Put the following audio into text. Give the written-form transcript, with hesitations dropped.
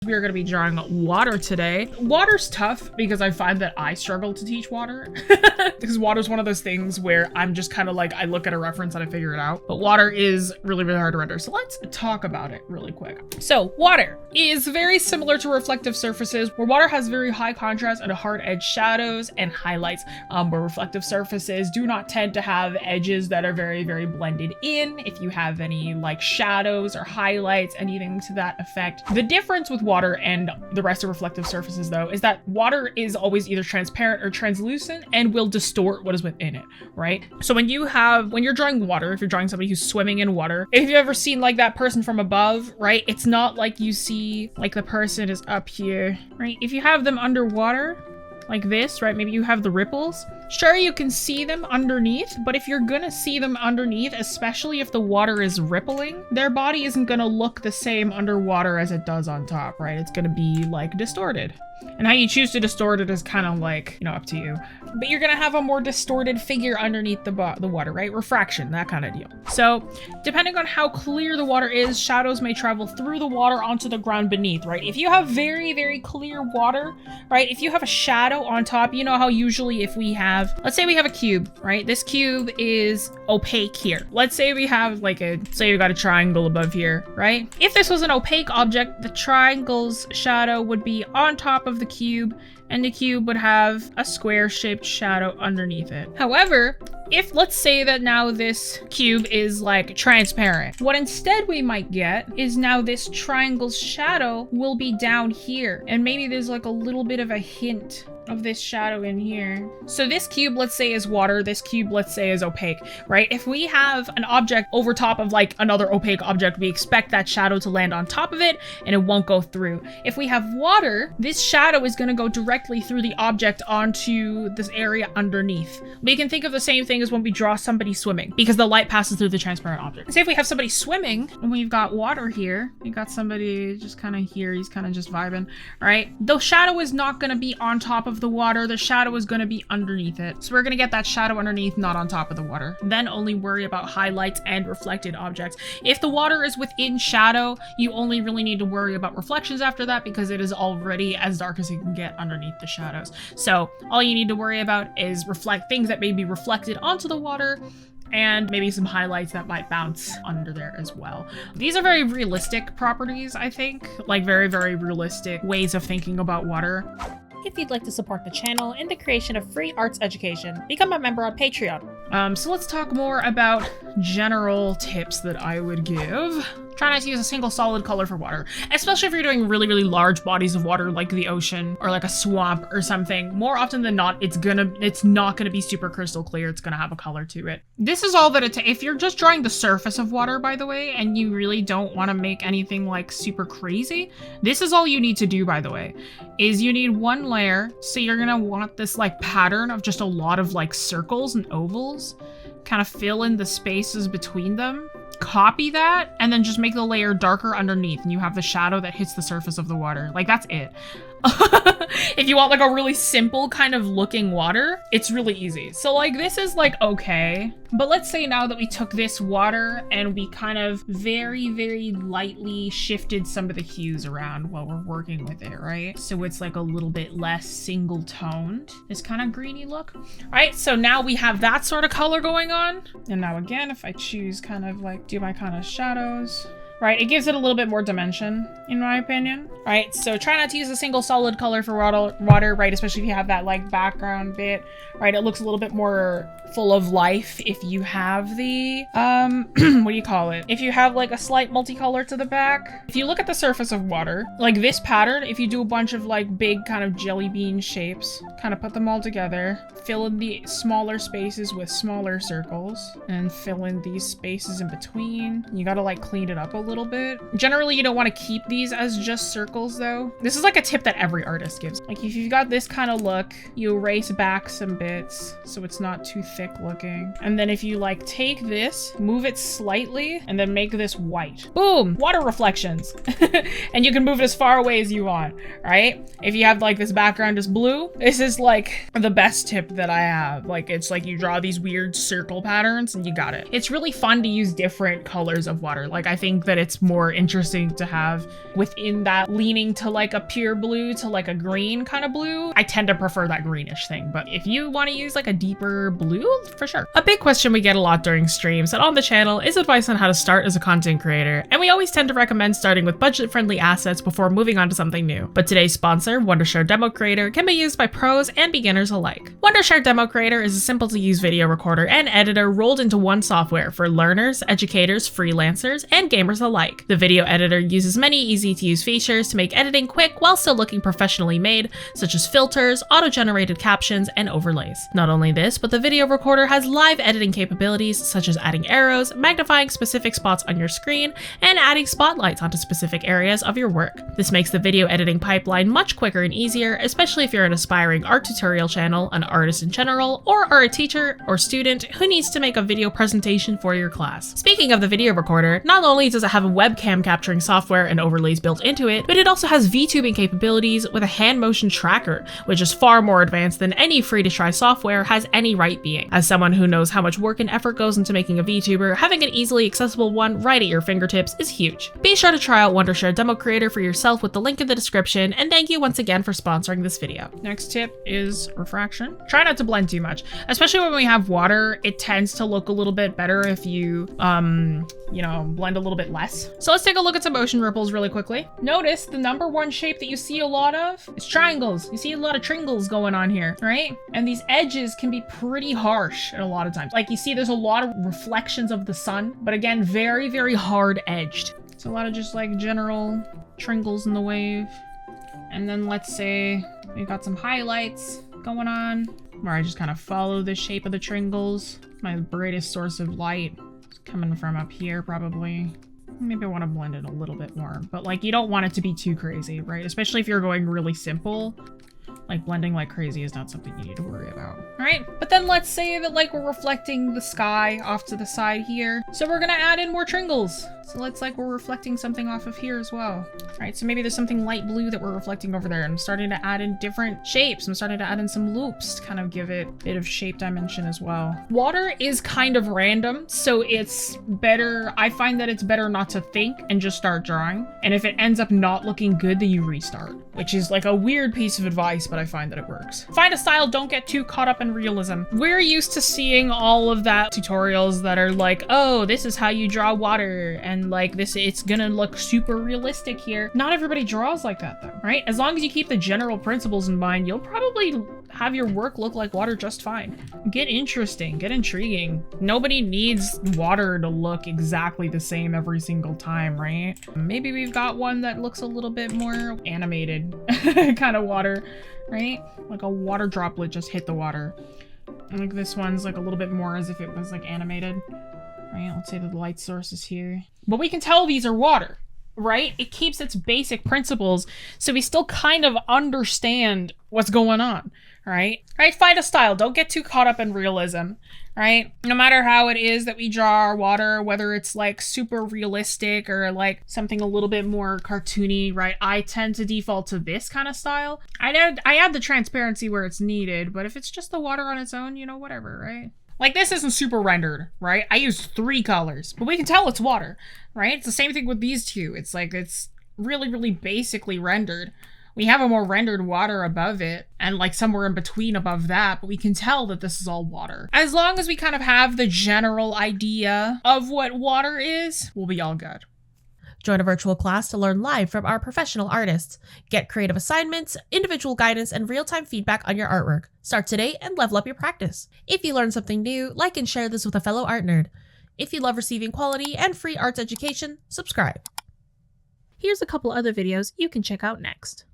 We are going to be drawing water today. Water's tough because I find that I struggle to teach water because water's one of those things where I'm just kind of like, I look at a reference and I figure it out, but water is really, really hard to render. So let's talk about it really quick. So water is very similar to reflective surfaces, where water has very high contrast and hard edge shadows and highlights, where reflective surfaces do not tend to have edges that are very, very blended in. If you have any like shadows or highlights, anything to that effect. The difference with water and the rest of reflective surfaces though is that water is always either transparent or translucent and will distort what is within it, right? So when you're drawing water, if you're drawing somebody who's swimming in water, if you've ever seen like that person from above, right? It's not like you see like the person is up here, right? If you have them underwater like this, right? Maybe you have the ripples. Sure, you can see them underneath, but if you're gonna see them underneath, especially if the water is rippling, their body isn't gonna look the same underwater as it does on top, right? It's gonna be like distorted. And how you choose to distort it is kind of like, you know, up to you. But you're gonna have a more distorted figure underneath the water, right? Refraction, that kind of deal. So depending on how clear the water is, shadows may travel through the water onto the ground beneath, right? If you have very, very clear water, right? If you have a shadow on top, you know how usually if we have, let's say we have a cube, right? This cube is opaque here. Let's say we have like say we got a triangle above here, right? If this was an opaque object, the triangle's shadow would be on top of the cube, and the cube would have a square shaped shadow underneath it. However, if let's say that now this cube is like transparent, what instead we might get is now this triangle's shadow will be down here, and maybe there's like a little bit of a hint of this shadow in here. So this cube, let's say, is water. This cube, let's say, is opaque, right? If we have an object over top of like another opaque object, we expect that shadow to land on top of it and it won't go through. If we have water, this shadow is going to go directly through the object onto this area underneath. We can think of the same thing as when we draw somebody swimming, because the light passes through the transparent object. Say if we have somebody swimming and we've got water here, you got somebody just kind of here, he's kind of just vibing, right? The shadow is not going to be on top of the water, the shadow is going to be underneath it. So we're going to get that shadow underneath, not on top of the water. Then only worry about highlights and reflected objects. If the water is within shadow, you only really need to worry about reflections after that, because it is already as dark as you can get underneath the shadows. So all you need to worry about is things that may be reflected onto the water, and maybe some highlights that might bounce under there as well. These are very realistic properties, I think, like very, very realistic ways of thinking about water. If you'd like to support the channel and the creation of free arts education, become a member on Patreon. So let's talk more about general tips that I would give. Try not to use a single solid color for water, especially if you're doing really, really large bodies of water like the ocean or like a swamp or something. More often than not, it's not gonna be super crystal clear. It's gonna have a color to it. This is all that it takes. If you're just drawing the surface of water, by the way, and you really don't want to make anything like super crazy, this is all you need to do, by the way, is you need one layer. So you're gonna want this like pattern of just a lot of like circles and ovals, kind of fill in the spaces between them. Copy that and then just make the layer darker underneath, and you have the shadow that hits the surface of the water. Like, that's it. If you want like a really simple kind of looking water, it's really easy. So like this is like okay, but let's say now that we took this water and we kind of very, very lightly shifted some of the hues around while we're working with it, right? So it's like a little bit less single toned, this kind of greeny look, right? So now we have that sort of color going on. And now again, if I choose kind of like do my kind of shadows, right? It gives it a little bit more dimension, in my opinion, right? So try not to use a single solid color for water, right? Especially if you have that like background bit, right? It looks a little bit more full of life if you have the, what do you call it? If you have like a slight multicolor to the back. If you look at the surface of water, like this pattern, if you do a bunch of like big kind of jelly bean shapes, kind of put them all together, fill in the smaller spaces with smaller circles, and fill in these spaces in between. You gotta like clean it up a little bit. Generally, you don't want to keep these as just circles though. This is like a tip that every artist gives. Like if you've got this kind of look, you erase back some bits so it's not too thick looking. And then if you like take this, move it slightly, and then make this white. Boom! Water reflections. And you can move it as far away as you want, right? If you have like this background is blue, this is like the best tip that I have. Like it's like you draw these weird circle patterns and you got it. It's really fun to use different colors of water. Like I think that it's more interesting to have within that leaning to like a pure blue to like a green kind of blue. I tend to prefer that greenish thing, but if you want to use like a deeper blue, for sure. A big question we get a lot during streams and on the channel is advice on how to start as a content creator, and we always tend to recommend starting with budget-friendly assets before moving on to something new. But today's sponsor, Wondershare DemoCreator, can be used by pros and beginners alike. Wondershare DemoCreator is a simple-to-use video recorder and editor rolled into one software for learners, educators, freelancers, and gamers alike. The video editor uses many easy-to-use features to make editing quick while still looking professionally made, such as filters, auto-generated captions, and overlays. Not only this, but the video recorder has live editing capabilities such as adding arrows, magnifying specific spots on your screen, and adding spotlights onto specific areas of your work. This makes the video editing pipeline much quicker and easier, especially if you're an aspiring art tutorial channel, an artist in general, or are a teacher or student who needs to make a video presentation for your class. Speaking of the video recorder, not only does it have a webcam capturing software and overlays built into it, but it also has VTubing capabilities with a hand motion tracker, which is far more advanced than any free-to-try software has any right being. As someone who knows how much work and effort goes into making a VTuber, having an easily accessible one right at your fingertips is huge. Be sure to try out Wondershare DemoCreator for yourself with the link in the description, and thank you once again for sponsoring this video. Next tip is refraction. Try not to blend too much, especially when we have water. It tends to look a little bit better if you, you know, blend a little bit less. So let's take a look at some ocean ripples really quickly. Notice the number one shape that you see a lot of is triangles. You see a lot of tringles going on here, right? And these edges can be pretty harsh a lot of times. Like you see there's a lot of reflections of the sun, but again, very, very hard edged. It's a lot of just like general tringles in the wave. And then let's say we've got some highlights going on where I just kind of follow the shape of the tringles. My brightest source of light is coming from up here probably. Maybe I want to blend it a little bit more, but like you don't want it to be too crazy, right? Especially if you're going really simple. Like blending like crazy is not something you need to worry about. All right, but then let's say that like we're reflecting the sky off to the side here. So we're gonna add in more tringles. So let's like we're reflecting something off of here as well. All right, so maybe there's something light blue that we're reflecting over there. I'm starting to add in different shapes. I'm starting to add in some loops to kind of give it a bit of shape dimension as well. Water is kind of random, so it's better. I find that it's better not to think and just start drawing. And if it ends up not looking good, then you restart, which is like a weird piece of advice, but I find that it works. Find a style, don't get too caught up in realism. We're used to seeing all of that tutorials that are like, oh, this is how you draw water, and like this, it's gonna look super realistic here. Not everybody draws like that though, right? As long as you keep the general principles in mind, you'll probably have your work look like water just fine. Get interesting, get intriguing. Nobody needs water to look exactly the same every single time, right? Maybe we've got one that looks a little bit more animated kind of water, right? Like a water droplet just hit the water. And like this one's like a little bit more as if it was like animated, right? Let's say that the light source is here. But we can tell these are water, right? It keeps its basic principles, so we still kind of understand what's going on, right? Right? Find a style. Don't get too caught up in realism, right? No matter how it is that we draw our water, whether it's like super realistic or like something a little bit more cartoony, right? I tend to default to this kind of style. I add the transparency where it's needed, but if it's just the water on its own, you know, whatever, right? Like this isn't super rendered, right? I used 3 colors, but we can tell it's water, right? It's the same thing with these two. It's like, it's really, really basically rendered. We have a more rendered water above it and like somewhere in between above that, but we can tell that this is all water. As long as we kind of have the general idea of what water is, we'll be all good. Join a virtual class to learn live from our professional artists. Get creative assignments, individual guidance, and real-time feedback on your artwork. Start today and level up your practice. If you learned something new, like and share this with a fellow art nerd. If you love receiving quality and free arts education, subscribe. Here's a couple other videos you can check out next.